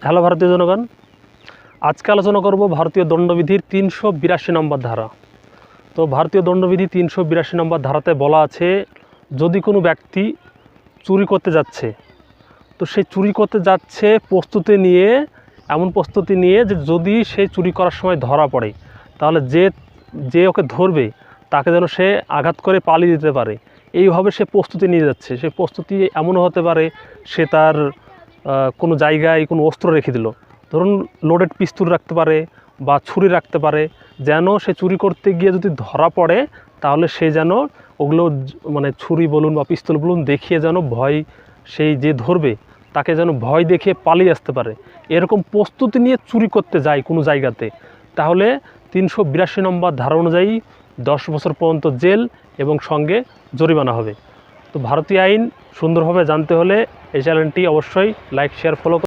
Hello ভারতীয় জনগণ, আজকে আলোচনা করব ভারতীয় দণ্ডবিধির ৩৮২ নম্বর ধারা। তো ভারতীয় দণ্ডবিধি ৩৮২ নম্বর ধারাতে বলা আছে, যদি কোনো ব্যক্তি চুরি করতে যাচ্ছে, তো সেই চুরি করতে যাচ্ছে প্রস্তুতি নিয়ে, এমন প্রস্তুতি নিয়ে যে যদি সে চুরি করার সময় ধরা পড়ে, তাহলে যে ওকে ধরবে তাকে যেন সে আঘাত করে পালিয়ে দিতে পারে, এইভাবে সে প্রস্তুতি নিয়ে যাচ্ছে। সে প্রস্তুতি এমনও হতে পারে সে তার কোনো জায়গায় কোনো অস্ত্র রেখে দিল, ধরুন লোডেড পিস্তল রাখতে পারে বা ছুরি রাখতে পারে, যেন সে চুরি করতে গিয়ে যদি ধরা পড়ে তাহলে সে যেন ওগুলো মানে ছুরি বলুন বা পিস্তল বলুন দেখিয়ে যেন ভয়, সেই যে ধরবে তাকে যেন ভয় দেখিয়ে পালিয়ে আসতে পারে। এরকম প্রস্তুতি নিয়ে চুরি করতে যায় কোনো জায়গাতে, তাহলে ৩৮২ নম্বর ধারা অনুযায়ী 10 বছর পর্যন্ত জেল এবং সঙ্গে জরিমানা হবে। তো ভারতীয় আইন সুন্দরভাবে জানতে হলে এই চ্যানেলটি অবশ্যই লাইক, শেয়ার, ফলো